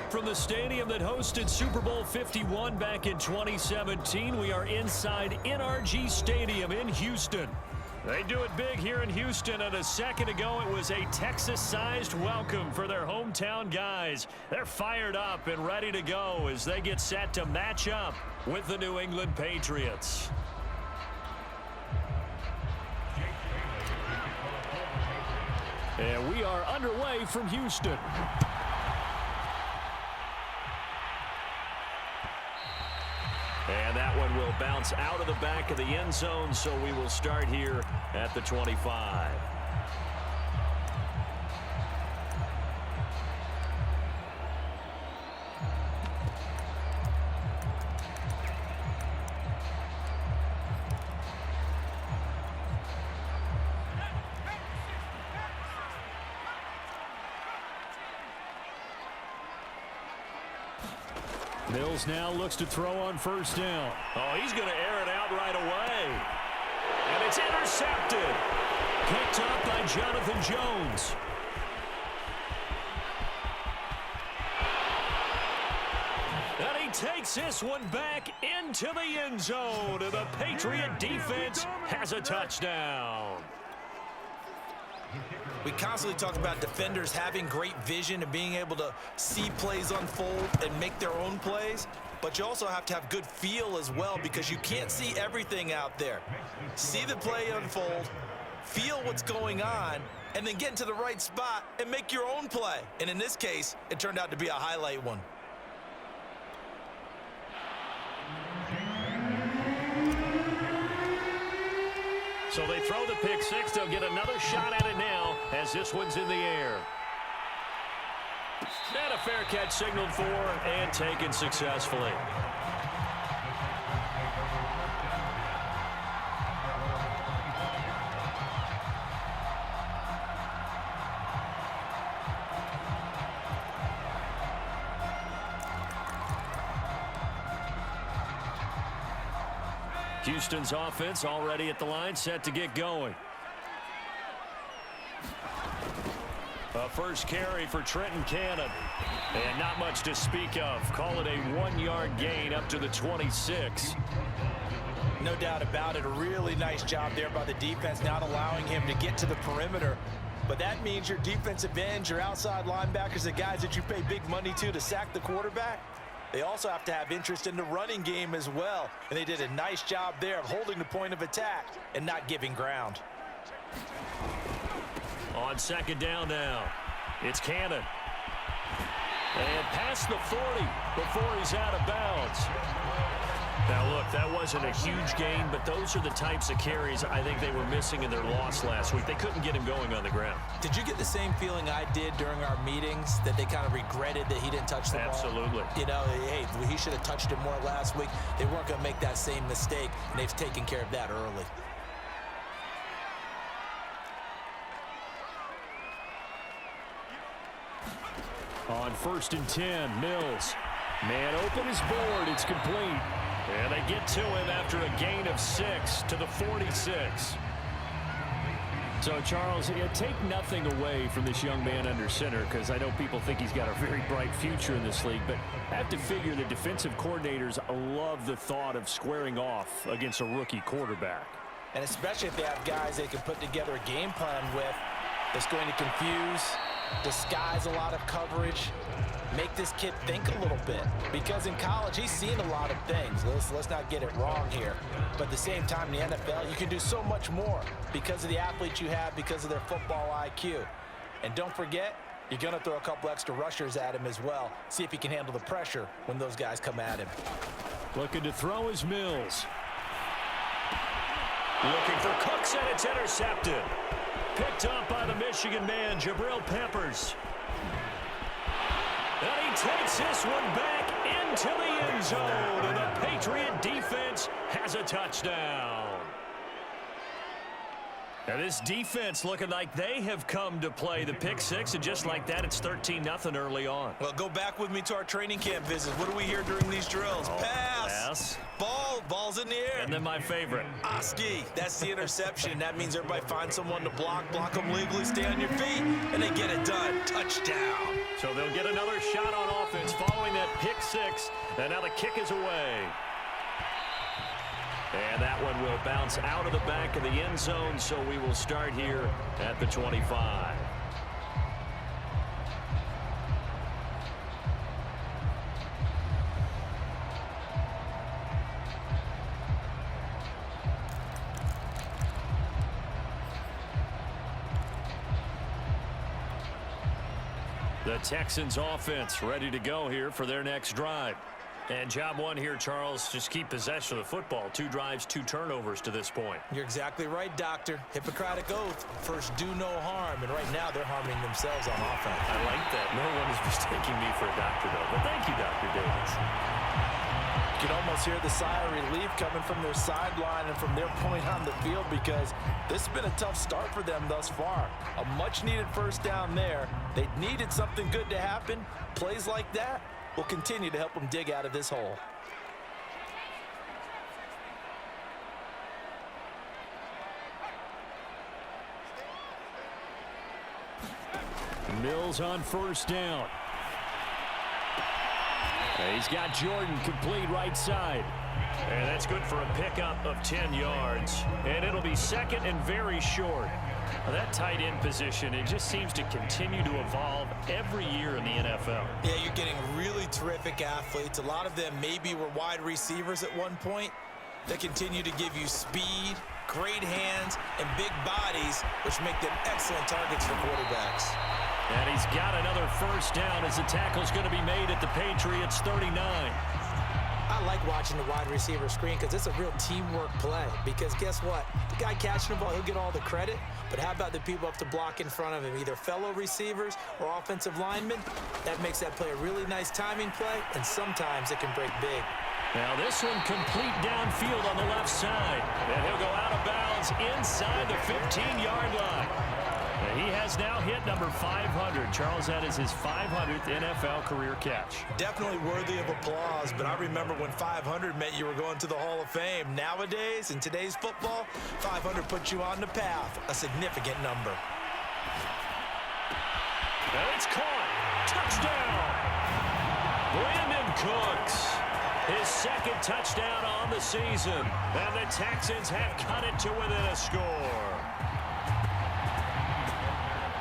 From the stadium that hosted Super Bowl 51 back in 2017, we are inside NRG Stadium in Houston. They do it big here in Houston, and a second ago it was a Texas-sized welcome for their hometown guys. They're fired up and ready to go as they get set to match up with the New England Patriots. And we are underway from Houston. And that one will bounce out of the back of the end zone, so we will start here at the 25. Mills now looks to throw on first down. Oh, he's going to air it out right away. And it's intercepted. Picked up by Jonathan Jones. And he takes this one back into the end zone. And the Patriot defense has a touchdown. We constantly talk about defenders having great vision and being able to see plays unfold and make their own plays, but you also have to have good feel as well because you can't see everything out there. See the play unfold, feel what's going on, and then get into the right spot and make your own play. And in this case, it turned out to be a highlight one. So they throw the pick six. They'll get another shot at it now as this one's in the air. And a fair catch signaled for and taken successfully. Houston's offense already at the line, set to get going. A first carry for Trenton Cannon. And not much to speak of. Call it a 1-yard gain up to the 26. No doubt about it. A really nice job there by the defense, not allowing him to get to the perimeter. But that means your defensive ends, your outside linebackers, the guys that you pay big money to sack the quarterback, they also have to have interest in the running game as well. And they did a nice job there of holding the point of attack and not giving ground. On second down now, it's Cannon. And past the 40 before he's out of bounds. Now, look, that wasn't a huge gain, but those are the types of carries I think they were missing in their loss last week. They couldn't get him going on the ground. Did you get the same feeling I did during our meetings, that they kind of regretted that he didn't touch the ball? Absolutely. You know, hey, he should have touched it more last week. They weren't going to make that same mistake, and they've taken care of that early. On 1st and 10, Mills. Man open is board. It's complete. And they get to him after a gain of 6 to the 46. So, Charles, take nothing away from this young man under center, because I know people think he's got a very bright future in this league, but I have to figure the defensive coordinators love the thought of squaring off against a rookie quarterback. And especially if they have guys they can put together a game plan with that's going to confuse, disguise a lot of coverage, make this kid think a little bit. Because in college, he's seen a lot of things. Let's not get it wrong here. But at the same time, in the NFL, you can do so much more because of the athletes you have, because of their football IQ. And don't forget, you're going to throw a couple extra rushers at him as well. See if he can handle the pressure when those guys come at him. Looking to throw is Mills. Looking for Cooks, and it's intercepted. Picked up by the Michigan man, Jabril Peppers. And he takes this one back into the end zone, and the Patriot defense has a touchdown. Now this defense looking like they have come to play the pick six, and just like that, it's 13-0 early on. Well, go back with me to our training camp visits. What do we hear during these drills? Pass. Ball's in the air. And then my favorite. Oski, that's the interception. That means everybody finds someone to block them legally, stay on your feet, and they get it done. Touchdown. So they'll get another shot on offense following that pick six. And now the kick is away. And that one will bounce out of the back of the end zone, so we will start here at the 25. The Texans offense ready to go here for their next drive. And job one here, Charles, just keep possession of the football. 2 drives, 2 turnovers to this point. You're exactly right, Doctor. Hippocratic oath. First, do no harm. And right now, they're harming themselves on offense. I like that. No one is mistaking me for a doctor, though. But thank you, Dr. Davis. You can almost hear the sigh of relief coming from their sideline and from their point on the field, because this has been a tough start for them thus far. A much-needed first down there. They needed something good to happen. Plays like that will continue to help them dig out of this hole. Mills on first down. He's got Jordan complete right side. And that's good for a pickup of 10 yards. And it'll be second and very short. That tight end position, it just seems to continue to evolve every year in the NFL. Yeah, you're getting really terrific athletes. A lot of them maybe were wide receivers at one point. They continue to give you speed, great hands, and big bodies, which make them excellent targets for quarterbacks. And he's got another first down as the tackle's going to be made at the Patriots 39. I like watching the wide receiver screen because it's a real teamwork play. Because guess what? The guy catching the ball, he'll get all the credit. But how about the people up to block in front of him, either fellow receivers or offensive linemen? That makes that play a really nice timing play, and sometimes it can break big. Now this one complete downfield on the left side. And he'll go out of bounds inside the 15-yard line. And he has now hit number 500. Charles, that is his 500th NFL career catch. Definitely worthy of applause, but I remember when 500 meant you were going to the Hall of Fame. Nowadays, in today's football, 500 puts you on the path, a significant number. And it's caught. Touchdown. Brandon Cooks. His second touchdown on the season. And the Texans have cut it to within a score.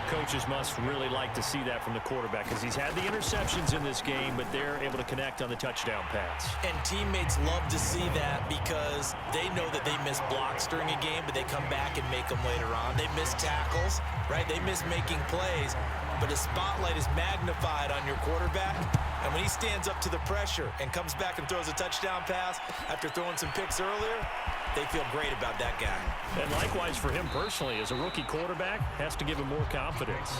Coaches must really like to see that from the quarterback because he's had the interceptions in this game, but they're able to connect on the touchdown pass. And teammates love to see that because they know that they miss blocks during a game, but they come back and make them later on. They miss tackles, right? They miss making plays, but the spotlight is magnified on your quarterback. And when he stands up to the pressure and comes back and throws a touchdown pass after throwing some picks earlier, they feel great about that guy. And likewise for him personally, as a rookie quarterback, has to give him more confidence.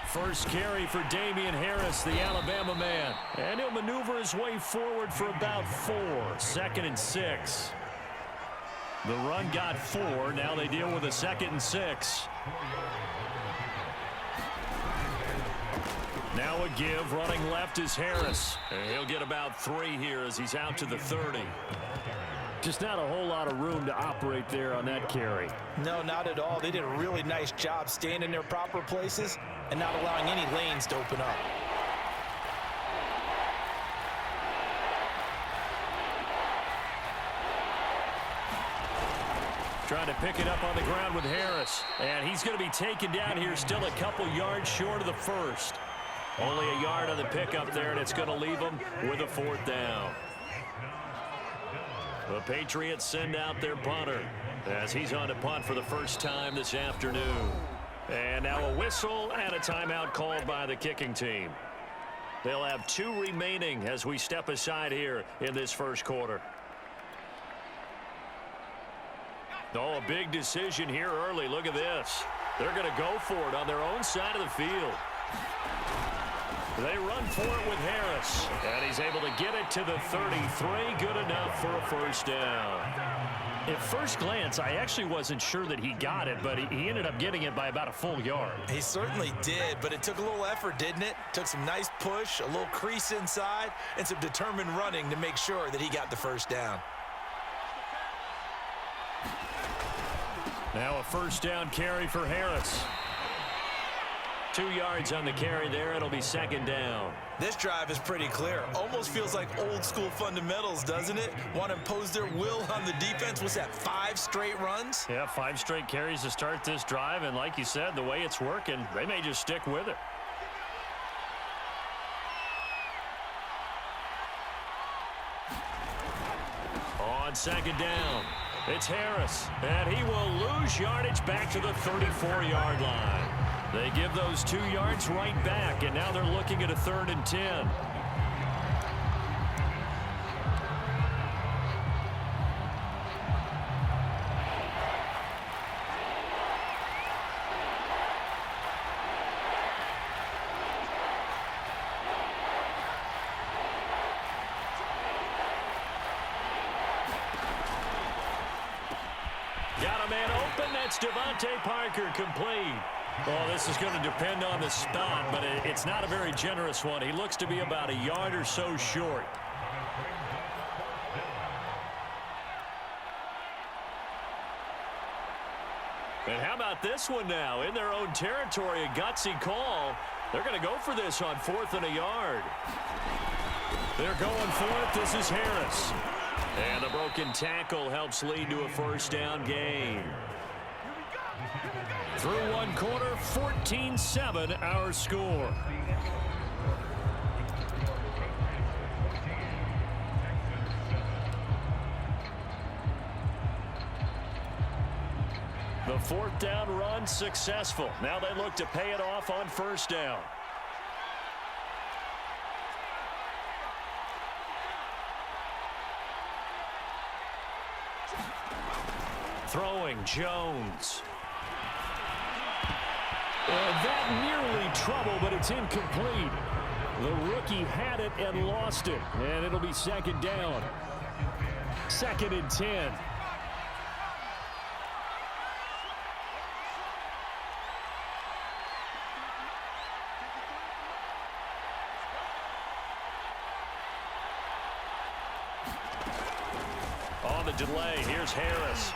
First carry for Damian Harris, the Alabama man. And he'll maneuver his way forward for about 4. 2nd and 6. The run got 4. Now they deal with a 2nd and 6. Now a give. Running left is Harris. And he'll get about 3 here as he's out to the 30. Just not a whole lot of room to operate there on that carry. No, not at all. They did a really nice job staying in their proper places and not allowing any lanes to open up. Trying to pick it up on the ground with Harris. And he's going to be taken down here, still a couple yards short of the first. Only a yard on the pickup there, and it's going to leave him with a 4th down. The Patriots send out their punter as he's on to punt for the first time this afternoon. And now a whistle and a timeout called by the kicking team. They'll have 2 remaining as we step aside here in this first quarter. Oh, a big decision here early. Look at this. They're going to go for it on their own side of the field. They run for it with Harris. And he's able to get it to the 33. Good enough for a first down. At first glance, I actually wasn't sure that he got it, but he ended up getting it by about a full yard. He certainly did, but it took a little effort, didn't it? Took some nice push, a little crease inside, and some determined running to make sure that he got the first down. Now a first down carry for Harris. 2 yards on the carry there. It'll be second down. This drive is pretty clear. Almost feels like old school fundamentals, doesn't it? Want to impose their will on the defense. What's that, 5 straight runs? Yeah, 5 straight carries to start this drive. And like you said, the way it's working, they may just stick with it. On second down, it's Harris. And he will lose yardage back to the 34-yard line. They give those 2 yards right back, and now they're looking at a 3rd and 10. Got a man open. That's Devontae Parker, complete. Well, this is going to depend on the spot, but it's not a very generous one. He looks to be about a yard or so short. And how about this one now? In their own territory, a gutsy call. They're going to go for this on 4th and a yard. They're going for it. This is Harris. And the broken tackle helps lead to a first down gain. Through one quarter, 14-7 our score. The 4th down run successful. Now they look to pay it off on first down. Throwing Jones. That nearly trouble, but it's incomplete. The rookie had it and lost it, and it'll be second down. 2nd and 10. On the delay, here's Harris.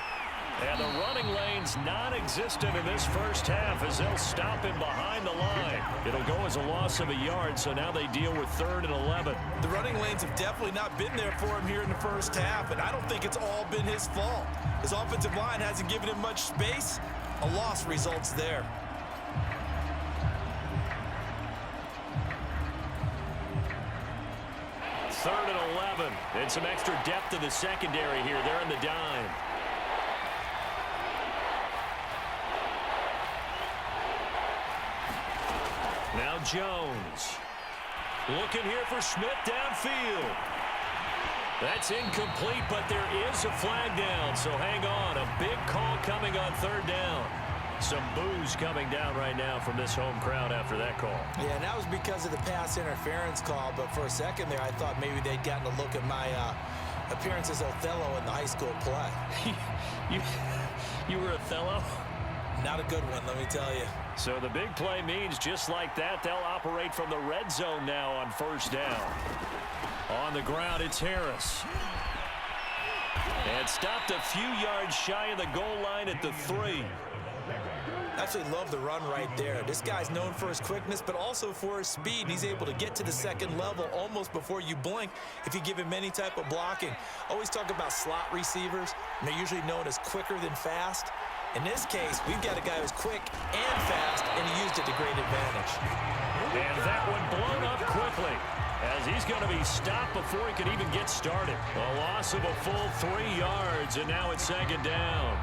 And the running lane's non-existent in this first half as they'll stop him behind the line. It'll go as a loss of a yard, so now they deal with 3rd and 11. The running lanes have definitely not been there for him here in the first half, and I don't think it's all been his fault. His offensive line hasn't given him much space. A loss results there. Third and 11. And some extra depth to the secondary here. They're in the dime. Now Jones. Looking here for Smith downfield. That's incomplete, but there is a flag down, so hang on. A big call coming on 3rd down. Some boos coming down right now from this home crowd after that call. Yeah, and that was because of the pass interference call, but for a second there, I thought maybe they'd gotten a look at my appearance as Othello in the high school play. You were Othello? Not a good one, let me tell you. So the big play means just like that, they'll operate from the red zone now on first down. On the ground, it's Harris. And stopped a few yards shy of the goal line at the 3. Absolutely love the run right there. This guy's known for his quickness, but also for his speed. He's able to get to the second level almost before you blink if you give him any type of blocking. Always talk about slot receivers, and they're usually known as quicker than fast. In this case, we've got a guy who's quick and fast, and he used it to great advantage. And that one blown up quickly as he's going to be stopped before he can even get started. A loss of a full 3 yards, and now it's second down.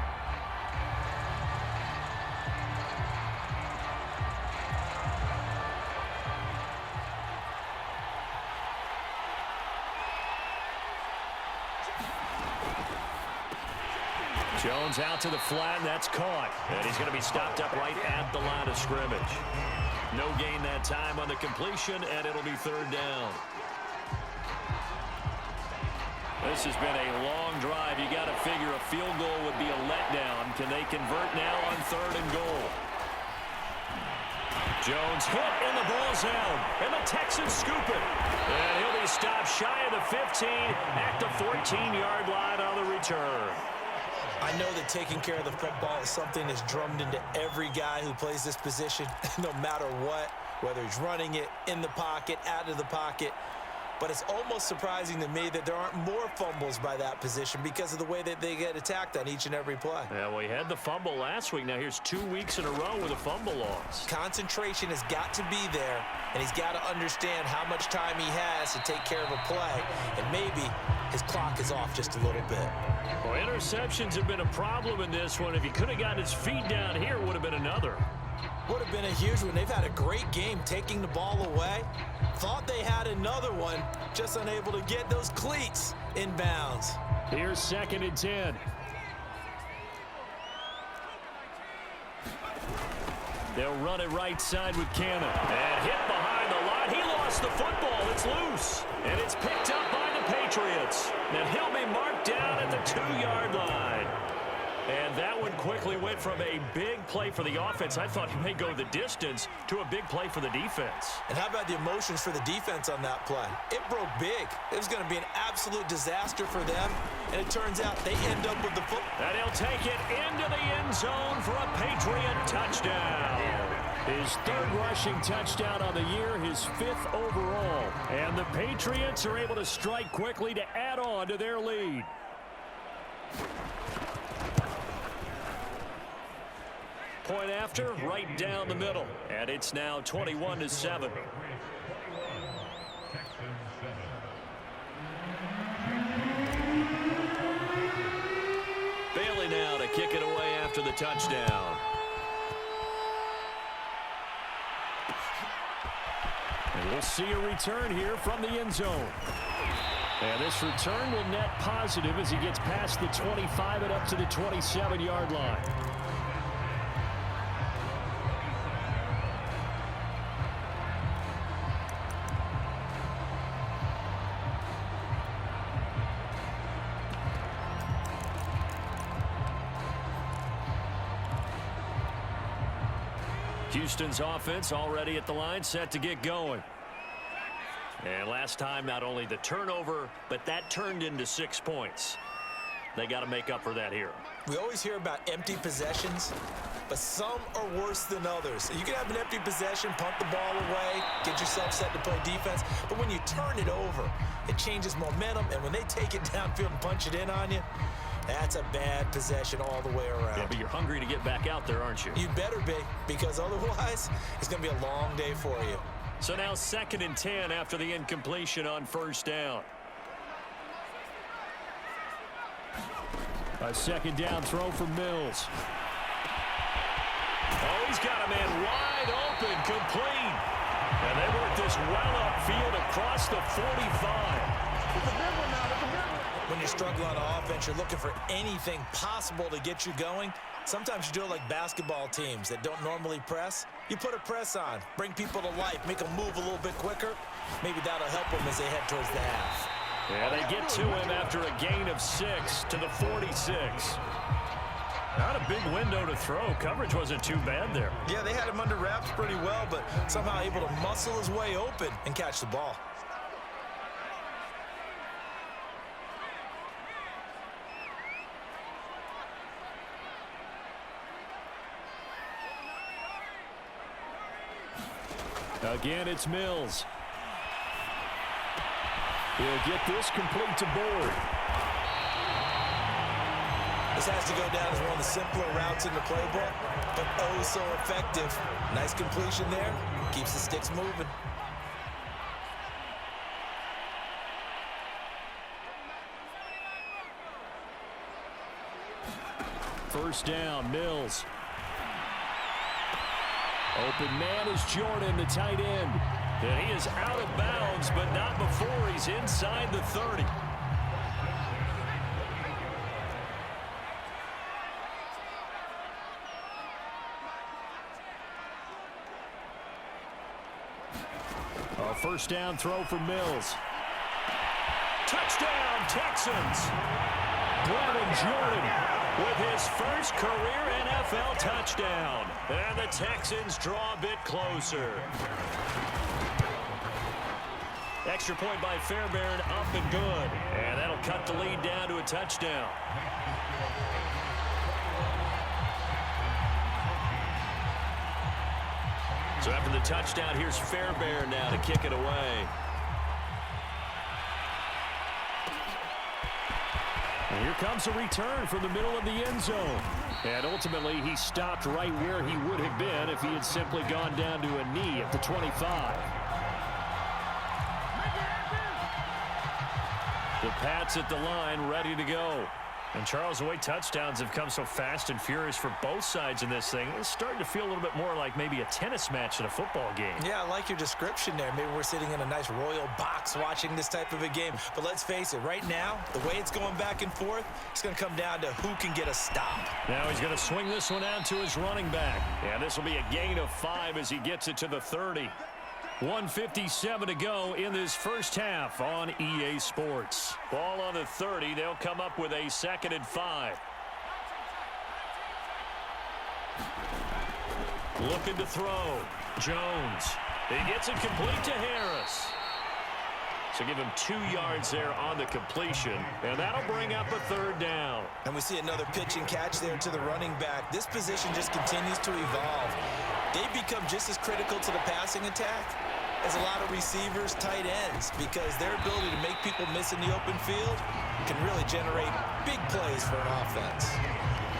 Jones out to the flat, and that's caught. And he's going to be stopped up right at the line of scrimmage. No gain that time on the completion, and it'll be third down. This has been a long drive. You got to figure a field goal would be a letdown. Can they convert now on third and goal? Jones hit, and the ball's out. And the Texans scoop it. And he'll be stopped shy of the 15 at the 14-yard line on the return. I know that taking care of the football is something that's drummed into every guy who plays this position, no matter what, whether he's running it, in the pocket, out of the pocket. But it's almost surprising to me that there aren't more fumbles by that position because of the way that they get attacked on each and every play. Yeah, well, he had the fumble last week. Now here's 2 weeks in a row with a fumble loss. Concentration has got to be there, and he's got to understand how much time he has to take care of a play, and maybe his clock is off just a little bit. Well, interceptions have been a problem in this one. If he could have gotten his feet down here, it would have been another. Would have been a huge one. They've had a great game taking the ball away. Thought they had another one, just unable to get those cleats in bounds. Here's 2nd and 10. They'll run it right side with Cannon. And hit behind the line. He lost the football. It's loose. And it's picked up by the Patriots. Now he'll be marked down at the 2-yard line. And that one quickly went from a big play for the offense. I thought he may go the distance to a big play for the defense. And how about the emotions for the defense on that play? It broke big. It was going to be an absolute disaster for them. And it turns out they end up with the football. And he'll take it into the end zone for a Patriot touchdown. His 3rd rushing touchdown on the year, his 5th overall. And the Patriots are able to strike quickly to add on to their lead. Point after, right down the middle. And it's now 21-7. Bailey now to kick it away after the touchdown. And we'll see a return here from the end zone. And this return will net positive as he gets past the 25 and up to the 27-yard line. Houston's offense already at the line, set to get going. And last time, not only the turnover, but that turned into 6 points. They got to make up for that here. We always hear about empty possessions, but some are worse than others. You can have an empty possession, punt the ball away, get yourself set to play defense, but when you turn it over, it changes momentum, and when they take it downfield and punch it in on you, that's a bad possession all the way around. Yeah, but you're hungry to get back out there, aren't you? You better be, because otherwise, it's going to be a long day for you. So now 2nd and 10 after the incompletion on 1st down. A 2nd down throw for Mills. Oh, he's got a man wide open, complete. And they work this well upfield across the 45. When you're struggling on offense, you're looking for anything possible to get you going. Sometimes you do it like basketball teams that don't normally press. You put a press on, bring people to life, make them move a little bit quicker. Maybe that'll help them as they head towards the half. Yeah, they get to him after a gain of 6 to the 46. Not a big window to throw. Coverage wasn't too bad there. Yeah, they had him under wraps pretty well, but somehow able to muscle his way open and catch the ball. Again, it's Mills. He'll get this complete to Board. This has to go down as one of the simpler routes in the playbook, but oh so effective. Nice completion there. Keeps the sticks moving. First down, Mills. Open man is Jordan, the tight end. And he is out of bounds, but not before he's inside the 30. first down throw for Mills. Touchdown, Texans. Brevin Jordan with his first career NFL touchdown. And the Texans draw a bit closer. Extra point by Fairbairn, up and good. And that'll cut the lead down to a touchdown. So after the touchdown, here's Fairbairn now to kick it away. And here comes a return from the middle of the end zone. And ultimately, he stopped right where he would have been if he had simply gone down to a knee at the 25. The Pats at the line, ready to go. And Charles, the way touchdowns have come so fast and furious for both sides in this thing, it's starting to feel a little bit more like maybe a tennis match in a football game. Yeah, I like your description there. Maybe we're sitting in a nice royal box watching this type of a game. But let's face it, right now, the way it's going back and forth, it's going to come down to who can get a stop. Now he's going to swing this one out to his running back. And this will be a gain of 5 as he gets it to the 30. 1:57 to go in this first half on EA Sports. Ball on the 30. They'll come up with a 2nd and 5. Looking to throw. Jones. He gets it complete to Harris. So give him 2 yards there on the completion, and that'll bring up a 3rd down. And we see another pitch and catch there to the running back. This position just continues to evolve. They've become just as critical to the passing attack as a lot of receivers, tight ends, because their ability to make people miss in the open field can really generate big plays for an offense.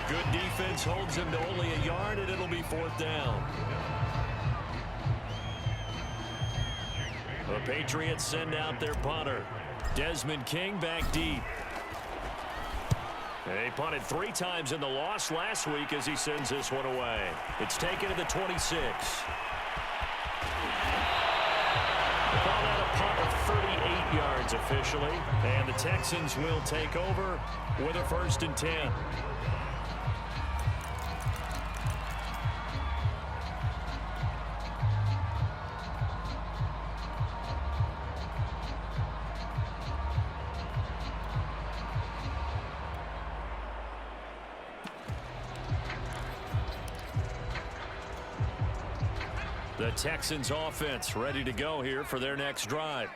Good defense holds him to only a yard, and it'll be 4th down. The Patriots send out their punter. Desmond King back deep. They punted 3 times in the loss last week as he sends this one away. It's taken to the 26. Called out a punt of 38 yards officially. And the Texans will take over with a 1st and 10. The Texans offense ready to go here for their next drive.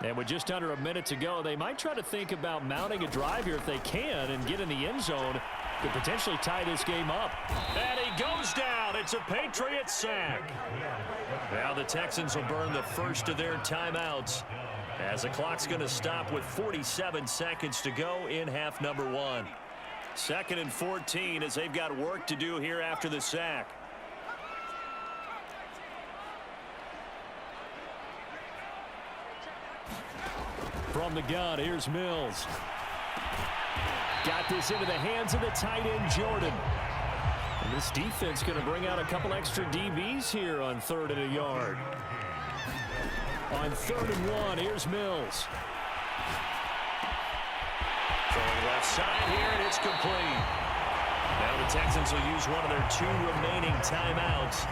And with just under a minute to go, they might try to think about mounting a drive here if they can and get in the end zone to potentially tie this game up. And he goes down. It's a Patriot sack. Now the Texans will burn the first of their timeouts as the clock's going to stop with 47 seconds to go in half number 1. 2nd and 14 as they've got work to do here after the sack. From the gun, here's Mills. Got this into the hands of the tight end, Jordan. And this defense going to bring out a couple extra DBs here on 3rd and a yard. On 3rd and 1, here's Mills. Throwing left side here, and it's complete. Now the Texans will use one of their 2 remaining timeouts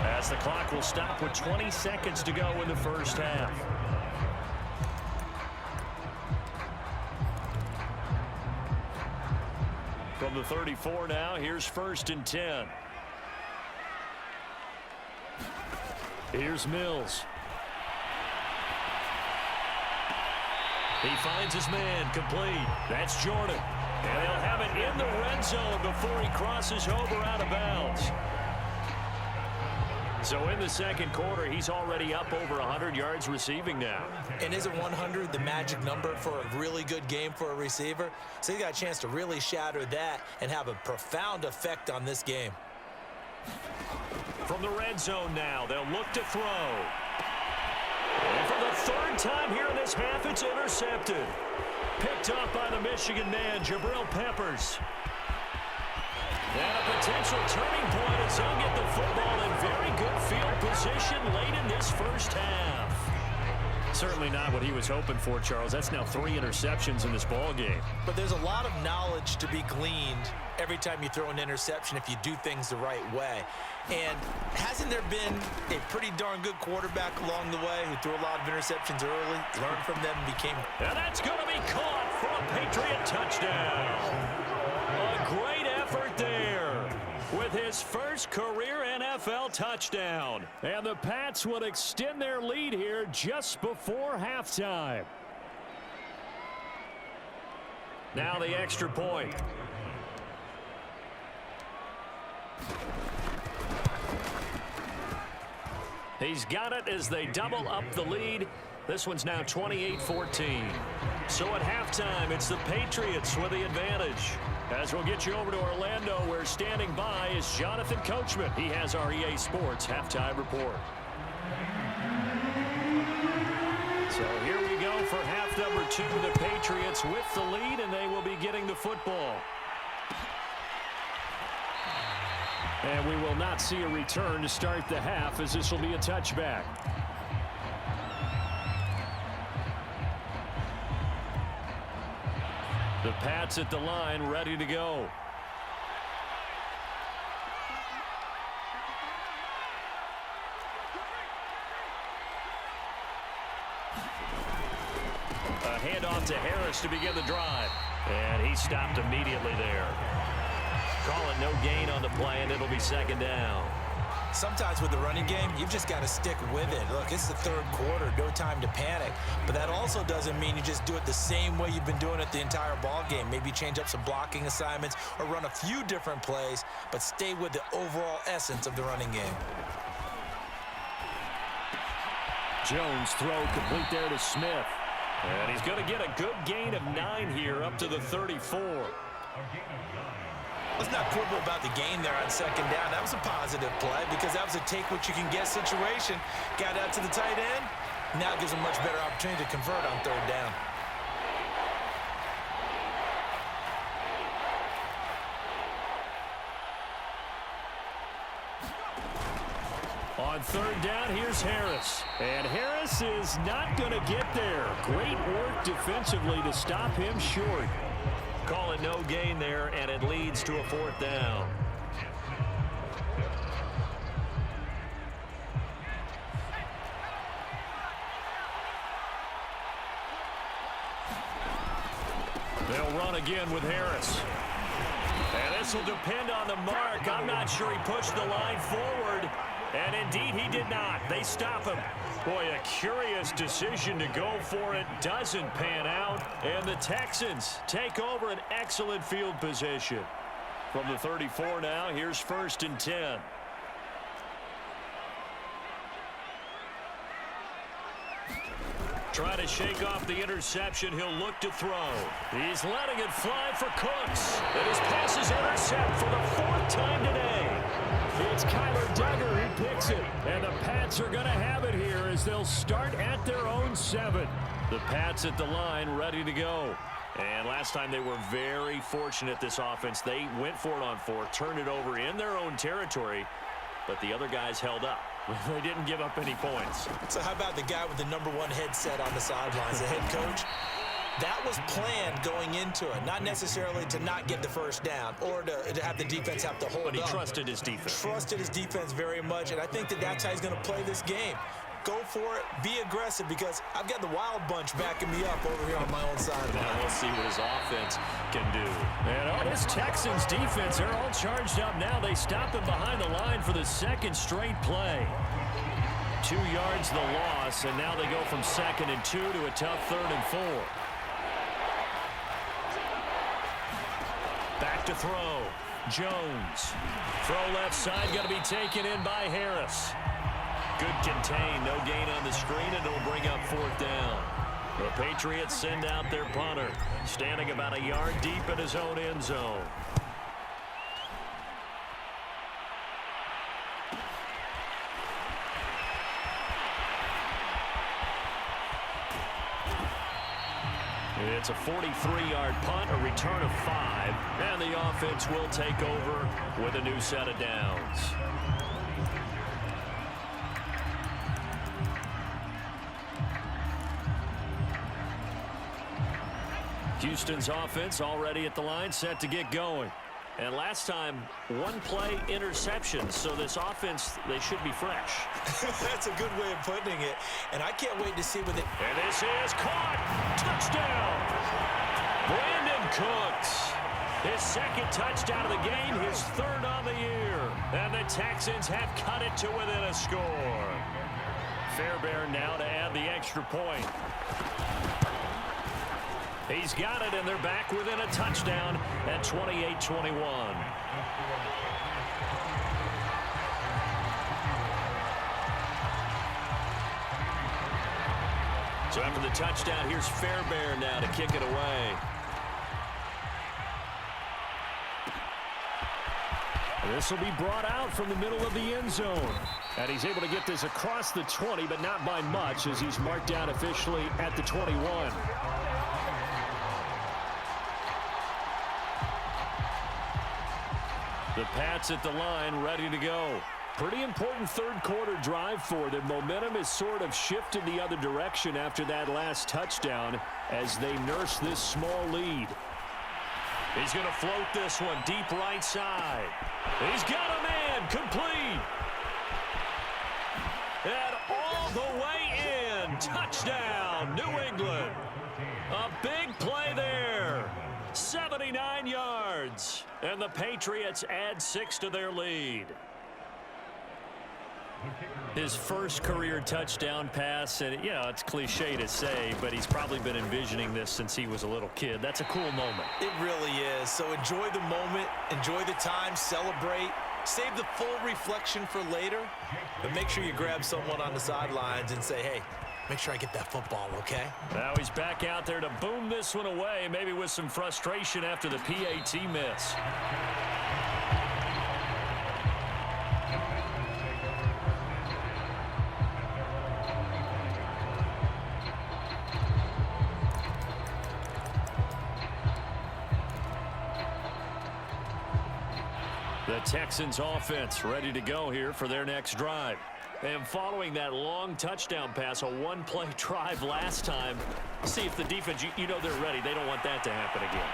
as the clock will stop with 20 seconds to go in the first half. From the 34 now, here's 1st and 10. Here's Mills. He finds his man, complete. That's Jordan. And they'll have it in the red zone before he crosses over out of bounds. So in the 2nd quarter, he's already up over 100 yards receiving now. And isn't 100 the magic number for a really good game for a receiver? So he got a chance to really shatter that and have a profound effect on this game. From the red zone now, they'll look to throw. And for the 3rd time here in this half, it's intercepted. Picked up by the Michigan man, Jabril Peppers. And a potential turning point as they'll get the football in very good field position late in this first half. Certainly not what he was hoping for, Charles. That's now 3 interceptions in this ball game. But there's a lot of knowledge to be gleaned every time you throw an interception if you do things the right way. And hasn't there been a pretty darn good quarterback along the way who threw a lot of interceptions early, learned from them, and became... And that's going to be caught for a Patriot touchdown. A great effort there with his first career NFL touchdown. And the Pats would extend their lead here just before halftime. Now the extra point. He's got it as they double up the lead. This one's now 28-14. So at halftime, it's the Patriots with the advantage. As we'll get you over to Orlando, where standing by is Jonathan Coachman. He has our EA Sports halftime report. So here we go for half number 2. The Patriots with the lead, and they will be getting the football. And we will not see a return to start the half, as this will be a touchback. The Pats at the line, ready to go. A handoff to Harris to begin the drive. And he stopped immediately there. Call it no gain on the play, and it'll be second down. Sometimes with the running game, you've just got to stick with it. Look, it's the third quarter, no time to panic. But that also doesn't mean you just do it the same way you've been doing it the entire ball game. Maybe change up some blocking assignments or run a few different plays, but stay with the overall essence of the running game. Jones throw complete there to Smith. And he's going to get a good gain of 9 here up to the 34. Let's not quibble about the gain there on second down. That was a positive play because that was a take-what-you-can-get situation. Got out to the tight end. Now gives him much better opportunity to convert on third down. On third down, here's Harris. And Harris is not going to get there. Great work defensively to stop him short. Call it no gain there, and it leads to a fourth down. They'll run again with Harris. And this will depend on the mark. I'm not sure he pushed the line forward. And indeed, he did not. They stop him. Boy, a curious decision to go for it. Doesn't pan out. And the Texans take over an excellent field position. From the 34 now, here's 1st and 10. Try to shake off the interception. He'll look to throw. He's letting it fly for Cooks. And his pass is intercepted for the 4th time today. It's Kyler Duggar who picks it. And the Pats are going to have it here as they'll start at their own 7. The Pats at the line ready to go. And last time they were very fortunate, this offense. They went for it on 4, turned it over in their own territory, but the other guys held up. They didn't give up any points. So how about the guy with the #1 headset on the sidelines, the head coach? That was planned going into it, not necessarily to not get the first down or to have the defense have to hold up. But he trusted his defense. Trusted his defense very much, and I think that's how he's going to play this game. Go for it, be aggressive, because I've got the wild bunch backing me up over here on my own side. Now we'll see what his offense can do. And this Texans defense, they're all charged up now. They stop him behind the line for the 2nd straight play. 2 yards the loss, and now they go from 2nd and 2 to a tough 3rd and 4. Back to throw. Jones. Throw left side, going to be taken in by Harris. Good contain, no gain on the screen, and it'll bring up 4th down. The Patriots send out their punter, standing about a yard deep in his own end zone. It's a 43-yard punt, a return of 5, and the offense will take over with a new set of downs. Houston's offense already at the line, set to get going. And last time, one play interception. So this offense, they should be fresh. That's a good way of putting it. And I can't wait to see what they... And this is caught. Touchdown. Brandon Cooks. His second touchdown of the game, his third on the year. And the Texans have cut it to within a score. Fairbairn now to add the extra point. He's got it, and they're back within a touchdown at 28-21. So after the touchdown, here's Fairbairn now to kick it away. This will be brought out from the middle of the end zone. And he's able to get this across the 20, but not by much, as he's marked down officially at the 21. The Pats at the line, ready to go. Pretty important third quarter drive for them. Momentum has sort of shifted the other direction after that last touchdown as they nurse this small lead. He's going to float this one deep right side. He's got a man, complete. And all the way in. Touchdown, New England. A big play there. 79 yards. And the Patriots add 6 to their lead. His first career touchdown pass, and you know, it's cliche to say, but he's probably been envisioning this since he was a little kid. That's a cool moment. It really is. So enjoy the moment, enjoy the time, celebrate, save the full reflection for later, but make sure you grab someone on the sidelines and say, hey, make sure I get that football, okay? Now he's back out there to boom this one away, maybe with some frustration after the PAT miss. The Texans offense ready to go here for their next drive. And following that long touchdown pass, a one-play drive last time, see if the defense, you know they're ready. They don't want that to happen again.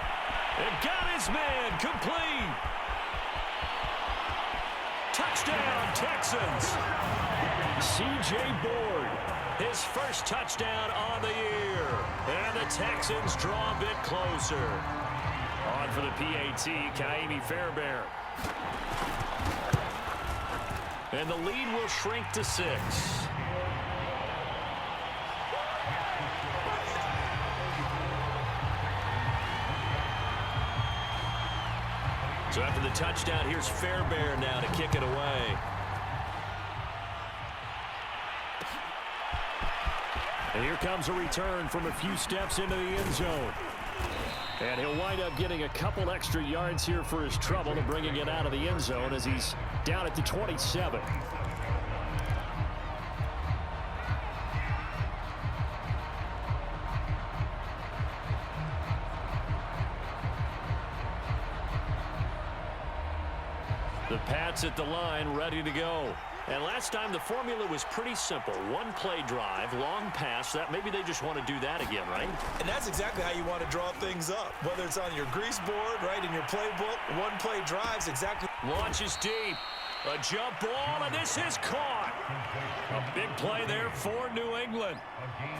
And got his man, complete. Touchdown, Texans. C.J. Board, his first touchdown on the year. And the Texans draw a bit closer. On for the PAT, Ka'imi Fairbairn. And the lead will shrink to 6. So after the touchdown, here's Fairbairn now to kick it away. And here comes a return from a few steps into the end zone. And he'll wind up getting a couple extra yards here for his trouble and bringing it out of the end zone as he's down at the 27. The Pats at the line, ready to go. And last time the formula was pretty simple. One play drive, long pass. That maybe they just want to do that again, right? And that's exactly how you want to draw things up. Whether it's on your grease board, right, in your playbook, one play drives exactly. Launches deep. A jump ball, and this is caught. A big play there for New England.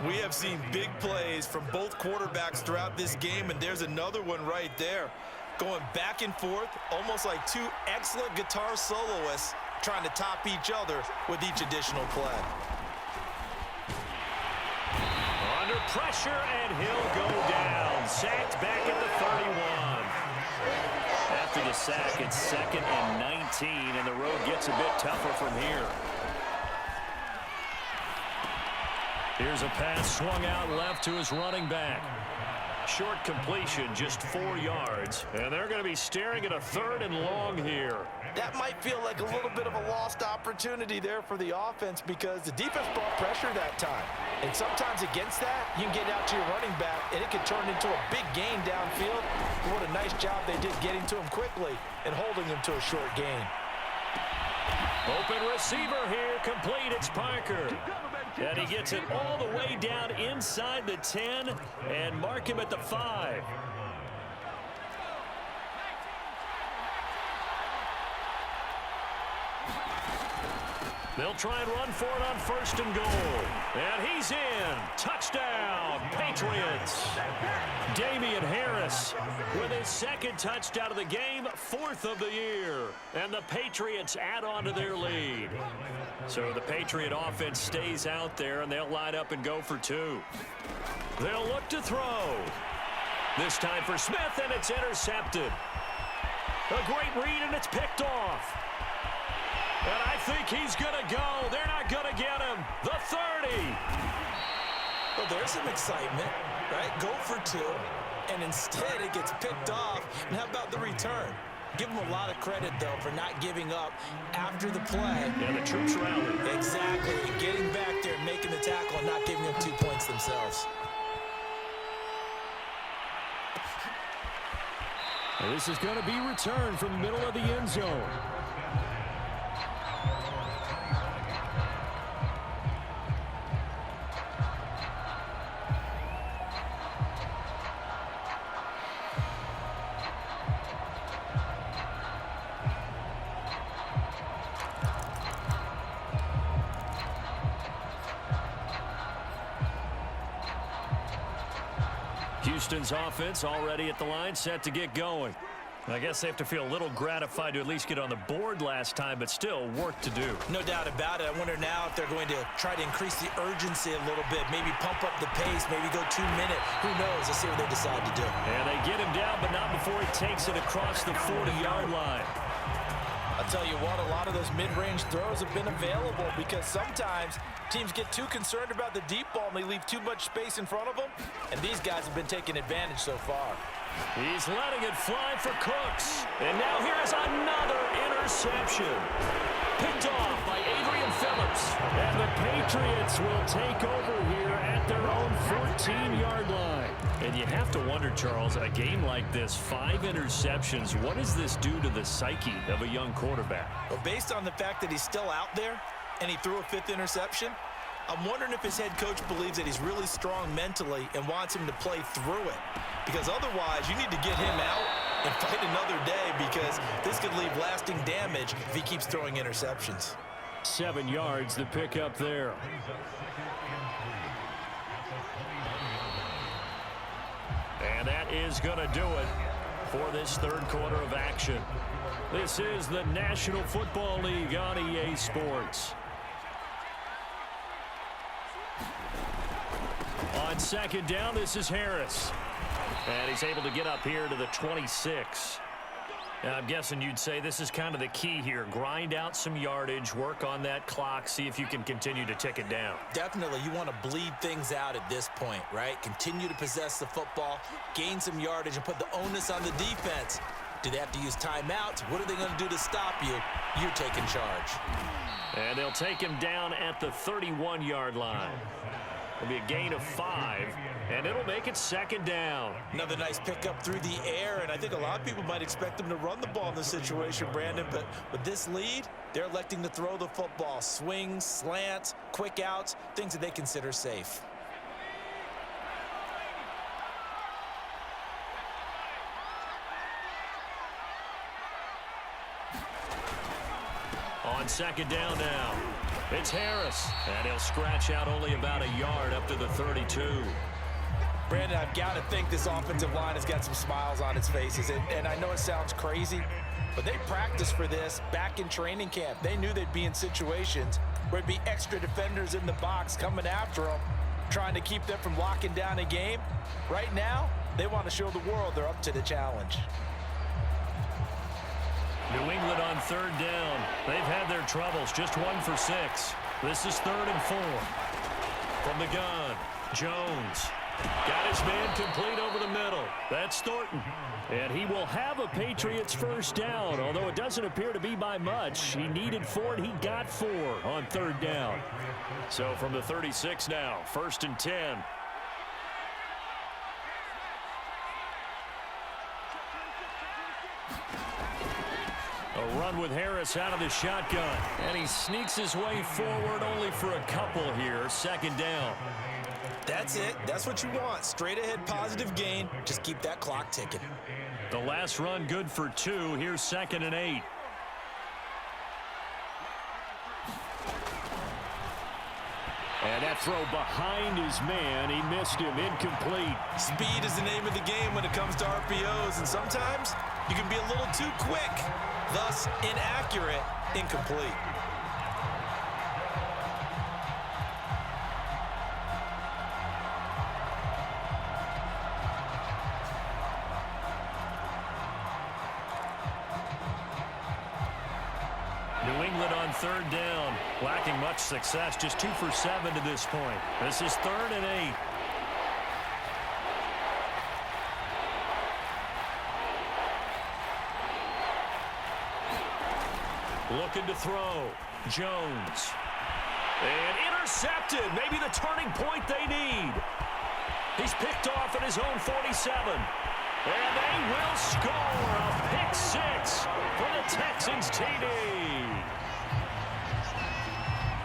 We have seen big plays from both quarterbacks throughout this game, and there's another one right there. Going back and forth, almost like two excellent guitar soloists trying to top each other with each additional play. Under pressure, and he'll go down. Sacked back at the 31. After the sack, it's 2nd and 19, and the road gets a bit tougher from here. Here's a pass swung out left to his running back. Short completion, just 4 yards. And they're going to be staring at a 3rd and long here. That might feel like a little bit of a lost opportunity there for the offense because the defense brought pressure that time. And sometimes against that, you can get out to your running back, and it can turn into a big gain downfield. But what a nice job they did getting to him quickly and holding him to a short gain. Open receiver here, complete. It's Parker. And he gets it all the way down inside the 10 and mark him at the 5. They'll try and run for it on 1st and goal. And he's in. Touchdown, Patriots. Damian Harris with his 2nd touchdown of the game, 4th of the year. And the Patriots add on to their lead. So the Patriot offense stays out there, and they'll line up and go for 2. They'll look to throw. This time for Smith, and it's intercepted. A great read, and it's picked off. And I think he's going to go. They're not going to get him. The 30. Well, there's some excitement, right? Go for 2, and instead it gets picked off. And how about the return? Give him a lot of credit, though, for not giving up after the play. Yeah, the troops rallied. Exactly. Getting back there, making the tackle, and not giving them 2 points themselves. And this is going to be returned from the middle of the end zone. Houston's offense already at the line, set to get going. I guess they have to feel a little gratified to at least get on the board last time, but still work to do. No doubt about it. I wonder now if they're going to try to increase the urgency a little bit, maybe pump up the pace, maybe go 2 minute. Who knows? Let's see what they decide to do. And they get him down, but not before he takes it across the 40-yard line. I'll tell you what, a lot of those mid-range throws have been available because sometimes teams get too concerned about the deep ball and they leave too much space in front of them, and these guys have been taking advantage so far. He's letting it fly for Cooks. And now here's another interception. Picked off by Adrian Phillips. And the Patriots will take over here at their own 14-yard line. And you have to wonder, Charles, in a game like this, 5 interceptions, what does this do to the psyche of a young quarterback? Well, based on the fact that he's still out there and he threw a 5th interception, I'm wondering if his head coach believes that he's really strong mentally and wants him to play through it. Because otherwise, you need to get him out and fight another day because this could leave lasting damage if he keeps throwing interceptions. 7 yards to pick up there. And that is going to do it for this 3rd quarter of action. This is the National Football League on EA Sports. On 2nd down, this is Harris. And he's able to get up here to the 26. And I'm guessing you'd say this is kind of the key here. Grind out some yardage, work on that clock, see if you can continue to tick it down. Definitely, you want to bleed things out at this point, right? Continue to possess the football, gain some yardage, and put the onus on the defense. Do they have to use timeouts? What are they going to do to stop you? You're taking charge. And they'll take him down at the 31-yard line. It'll be a gain of 5, and it'll make it 2nd down. Another nice pickup through the air, and I think a lot of people might expect them to run the ball in this situation, Brandon, but with this lead, they're electing to throw the football. Swings, slants, quick outs, things that they consider safe. On 2nd down now, it's Harris, and he'll scratch out only about a yard up to the 32. Brandon, I've got to think this offensive line has got some smiles on its faces, and I know it sounds crazy, but they practiced for this back in training camp. They knew they'd be in situations where it'd be extra defenders in the box coming after them, trying to keep them from locking down a game. Right now, they want to show the world they're up to the challenge. New England on 3rd down. They've had their troubles, just 1 for 6. This is 3rd and 4. From the gun, Jones. Got his man complete over the middle. That's Thornton. And he will have a Patriots 1st down, although it doesn't appear to be by much. He needed 4, and he got 4 on 3rd down. So from the 36 now, 1st and 10. A run with Harris out of the shotgun. And he sneaks his way forward only for a couple here. 2nd down. That's it. That's what you want. Straight ahead positive gain. Just keep that clock ticking. The last run good for 2. Here's 2nd and 8. And that throw behind his man. He missed him. Incomplete. Speed is the name of the game when it comes to RPOs. And sometimes you can be a little too quick. Thus, inaccurate, incomplete. New England on 3rd down. Lacking much success. Just 2 for 7 to this point. This is 3rd and 8. Looking to throw. Jones. And intercepted. Maybe the turning point they need. He's picked off at his own 47. And they will score a pick 6 for the Texans TD.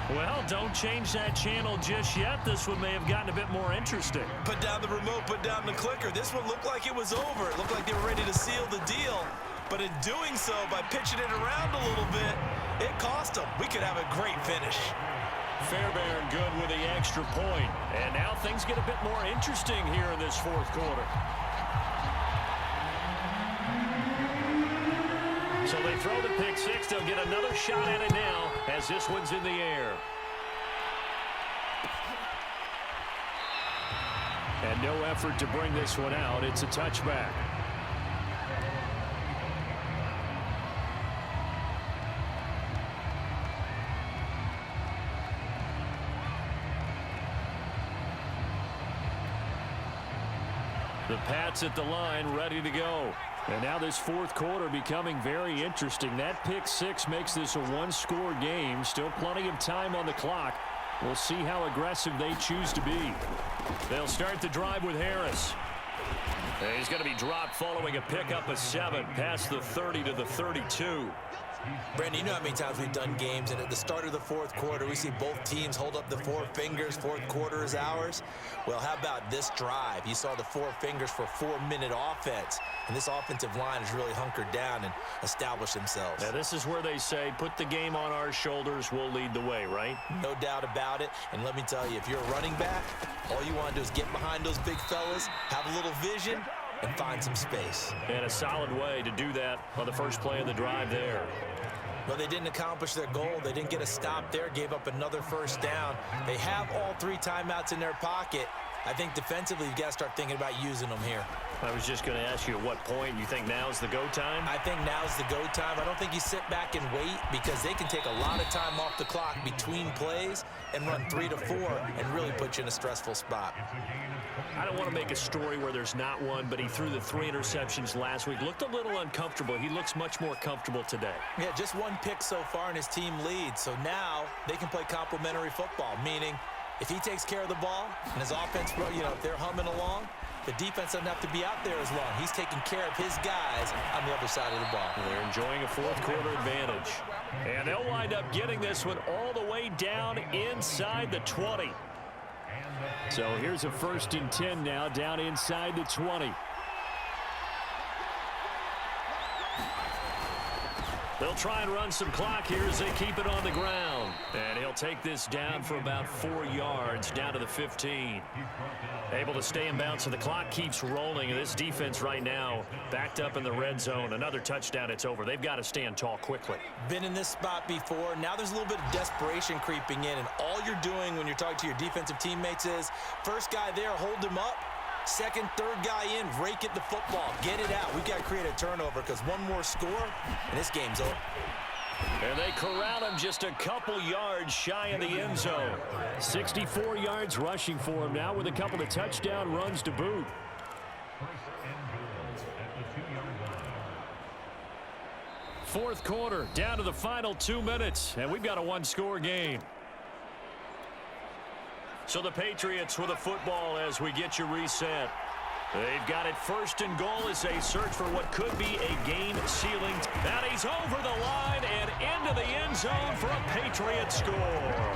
Well, don't change that channel just yet. This one may have gotten a bit more interesting. Put down the remote, put down the clicker. This one looked like it was over. It looked like they were ready to seal the deal. But in doing so, by pitching it around a little bit, it cost them. We could have a great finish. Fairbairn good with the extra point. And now things get a bit more interesting here in this 4th quarter. So they throw the pick 6. They'll get another shot at it now as this one's in the air. And no effort to bring this one out. It's a touchback. The Pats at the line, ready to go. And now this 4th quarter becoming very interesting. That pick 6 makes this a 1-score game. Still plenty of time on the clock. We'll see how aggressive they choose to be. They'll start the drive with Harris. And he's going to be dropped following a pickup of 7 past the 30 to the 32. Brandon, you know how many times we've done games, and at the start of the 4th quarter, we see both teams hold up the 4 fingers. 4th quarter is ours. Well, how about this drive? You saw the 4 fingers for 4-minute offense, and this offensive line has really hunkered down and established themselves. Now, this is where they say, put the game on our shoulders, we'll lead the way, right? No doubt about it, and let me tell you, if you're a running back, all you want to do is get behind those big fellas, have a little vision, and find some space. And a solid way to do that on the first play of the drive there. Well, they didn't accomplish their goal. They didn't get a stop there, gave up another 1st down. They have all 3 timeouts in their pocket. I think defensively, you've got to start thinking about using them here. I was just going to ask you at what point you think now's the go time? I think now's the go time. I don't think you sit back and wait because they can take a lot of time off the clock between plays and run 3 to 4 and really put you in a stressful spot. I don't want to make a story where there's not one, but he threw the 3 interceptions last week. Looked a little uncomfortable. He looks much more comfortable today. Yeah, just 1 pick so far and his team leads. So now they can play complementary football, meaning if he takes care of the ball and his offense, if they're humming along, the defense doesn't have to be out there as long. He's taking care of his guys on the other side of the ball. They're enjoying a 4th quarter advantage. And they'll wind up getting this one all the way down inside the 20. So here's a 1st and 10 now down inside the 20. They'll try and run some clock here as they keep it on the ground. And he'll take this down for about 4 yards, down to the 15. Able to stay in bounds, so the clock keeps rolling. And this defense right now backed up in the red zone. Another touchdown, it's over. They've got to stand tall quickly. Been in this spot before. Now there's a little bit of desperation creeping in. And all you're doing when you're talking to your defensive teammates is, first guy there, hold him up. Second, third guy in, rake at the football. Get it out. We've got to create a turnover because one more score, and this game's over. And they corral him just a couple yards shy of the end zone. 64 yards rushing for him now with a couple of touchdown runs to boot. Fourth quarter, down to the final 2 minutes, and we've got a 1-score game. So the Patriots with a football as we get you reset. They've got it first and goal as they search for what could be a game-sealing. And he's over the line and into the end zone for a Patriot score.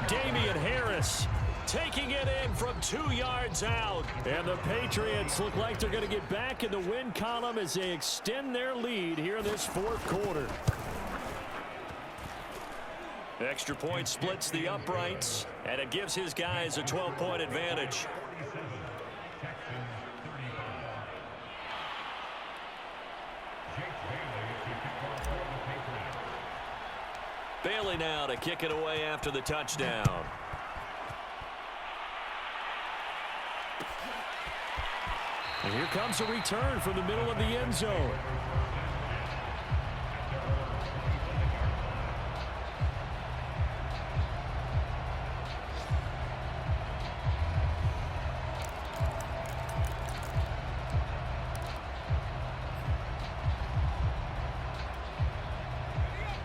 Damian Harris taking it in from 2 yards out. And the Patriots look like they're going to get back in the win column as they extend their lead here in this fourth quarter. Extra point splits the uprights, and it gives his guys a 12-point advantage. Bailey now to kick it away after the touchdown. And here comes a return from the middle of the end zone.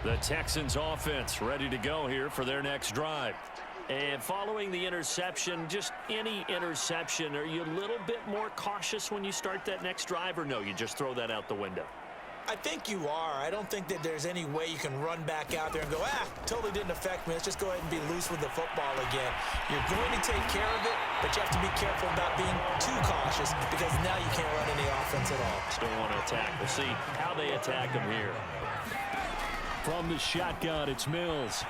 The Texans offense ready to go here for their next drive. And following the interception, just any interception, are you a little bit more cautious when you start that next drive, or no, you just throw that out the window? I think you are. I don't think that there's any way you can run back out there and go, totally didn't affect me. Let's just go ahead and be loose with the football again. You're going to take care of it, but you have to be careful about being too cautious because now you can't run any offense at all. Still want to attack. We'll see how they attack them here. From the shotgun, it's Mills.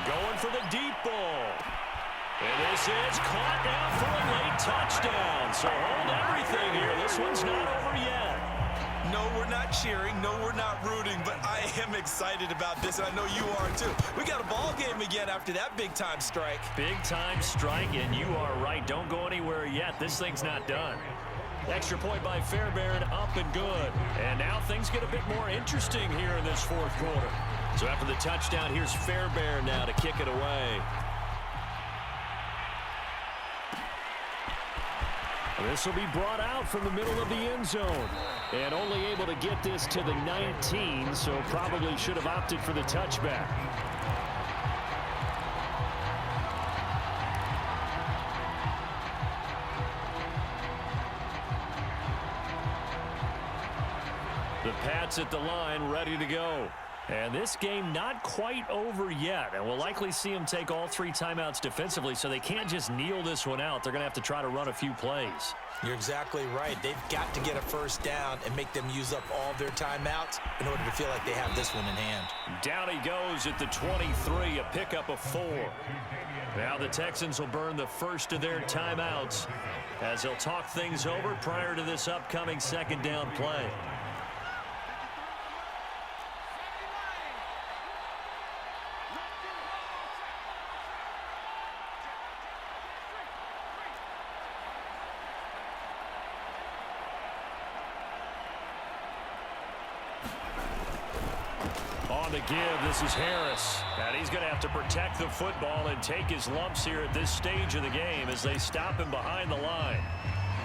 Going for the deep ball. And this is caught down for a late touchdown. So hold everything here. This one's not over yet. No, we're not cheering. No, we're not rooting. But I am excited about this, and I know you are too. We got a ball game again after that big-time strike. Big-time strike, and you are right. Don't go anywhere yet. This thing's not done. Extra point by Fairbairn, up and good. And now things get a bit more interesting here in this fourth quarter. So after the touchdown, here's Fairbairn now to kick it away. This will be brought out from the middle of the end zone. And only able to get this to the 19, so probably should have opted for the touchback. The Pats at the line, ready to go. And this game not quite over yet. And we'll likely see them take all 3 timeouts defensively, so they can't just kneel this one out. They're going to have to try to run a few plays. You're exactly right. They've got to get a first down and make them use up all their timeouts in order to feel like they have this one in hand. Down he goes at the 23, a pickup of 4. Now the Texans will burn the first of their timeouts as they'll talk things over prior to this upcoming second down play. On the give, this is Harris. And he's going to have to protect the football and take his lumps here at this stage of the game as they stop him behind the line.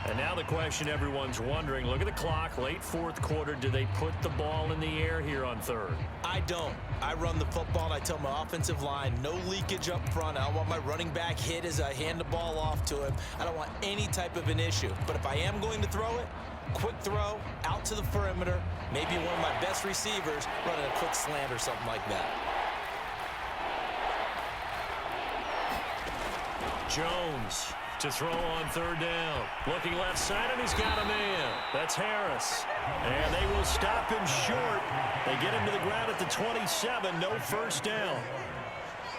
And now the question everyone's wondering, look at the clock, late fourth quarter, do they put the ball in the air here on third? I don't. I run the football, and I tell my offensive line, no leakage up front. I don't want my running back hit as I hand the ball off to him. I don't want any type of an issue. But if I am going to throw it, quick throw, out to the perimeter, maybe one of my best receivers running a quick slant or something like that. Jones to throw on third down. Looking left side, and he's got a man. That's Harris. And they will stop him short. They get him to the ground at the 27. No first down.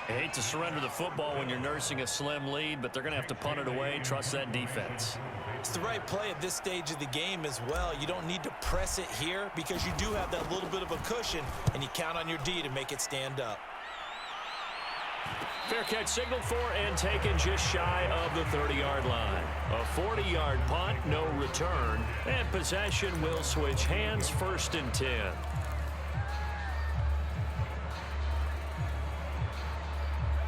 I hate to surrender the football when you're nursing a slim lead, but they're going to have to punt it away. Trust that defense. It's the right play at this stage of the game as well. You don't need to press it here because you do have that little bit of a cushion, and you count on your D to make it stand up. Fair catch signaled for and taken just shy of the 30-yard line. A 40-yard punt, no return, and possession will switch hands, 1st and 10.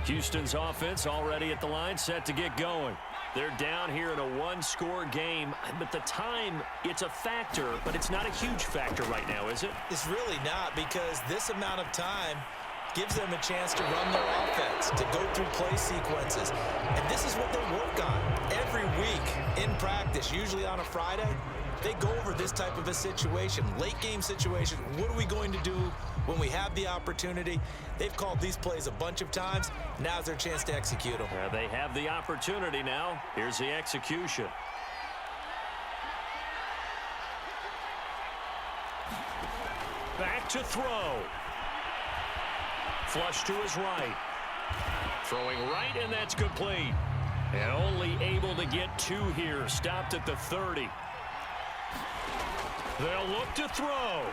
Houston's offense already at the line, set to get going. They're down here in a one-score game, but the time, it's a factor, but it's not a huge factor right now, is it? It's really not, because this amount of time, gives them a chance to run their offense, to go through play sequences. And this is what they work on every week in practice, usually on a Friday. They go over this type of a situation, late game situation. What are we going to do when we have the opportunity? They've called these plays a bunch of times. Now's their chance to execute them. They have the opportunity now. Here's the execution. Back to throw. Flush to his right. Throwing right, and that's complete. And only able to get 2 here. Stopped at the 30. They'll look to throw.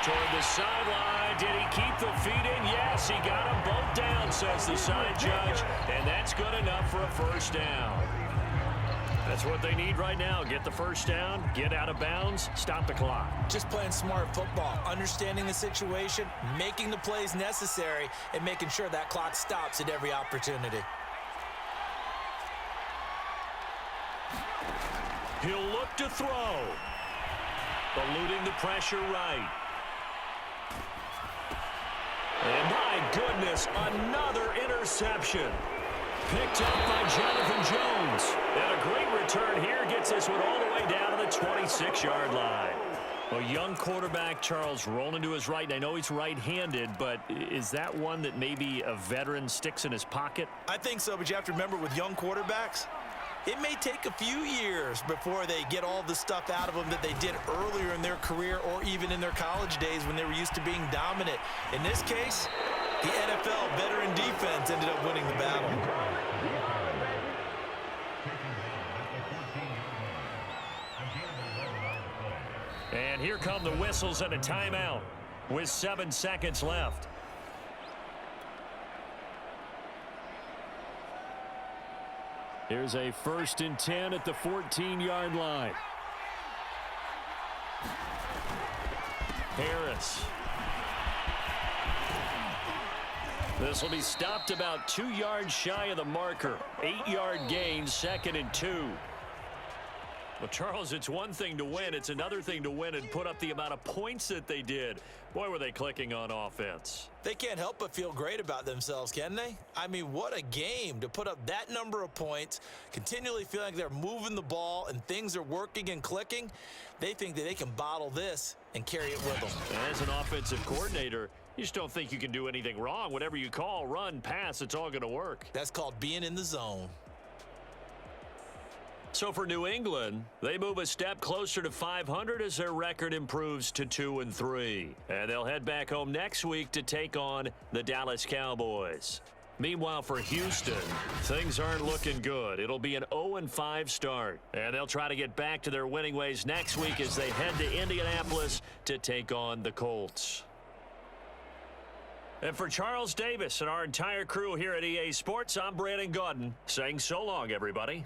Toward the sideline. Did he keep the feet in? Yes, he got them both down, says the side judge. And that's good enough for a first down. That's what they need right now. Get the first down, get out of bounds, stop the clock. Just playing smart football, understanding the situation, making the plays necessary, and making sure that clock stops at every opportunity. He'll look to throw. Eluding the pressure right. And my goodness, another interception. Picked up by Jonathan Jones. And a great return here gets this one all the way down to the 26-yard line. A young quarterback, Charles, rolling to his right. And I know he's right-handed, but is that one that maybe a veteran sticks in his pocket? I think so, but you have to remember with young quarterbacks, it may take a few years before they get all the stuff out of them that they did earlier in their career or even in their college days when they were used to being dominant. In this case, the NFL veteran defense ended up winning the battle. And here come the whistles and a timeout with 7 seconds left. Here's a 1st and 10 at the 14-yard line. Harris. This will be stopped about 2 yards shy of the marker. 8-yard gain, 2nd and 2. Well, Charles, it's one thing to win. It's another thing to win and put up the amount of points that they did. Boy, were they clicking on offense. They can't help but feel great about themselves, can they? I mean, what a game to put up that number of points, continually feeling like they're moving the ball and things are working and clicking. They think that they can bottle this and carry it with them. As an offensive coordinator, you just don't think you can do anything wrong. Whatever you call, run, pass, it's all going to work. That's called being in the zone. So for New England, they move a step closer to 500 as their record improves to 2-3. And they'll head back home next week to take on the Dallas Cowboys. Meanwhile, for Houston, things aren't looking good. It'll be an 0-5 start. And they'll try to get back to their winning ways next week as they head to Indianapolis to take on the Colts. And for Charles Davis and our entire crew here at EA Sports, I'm Brandon Gaudin saying so long, everybody.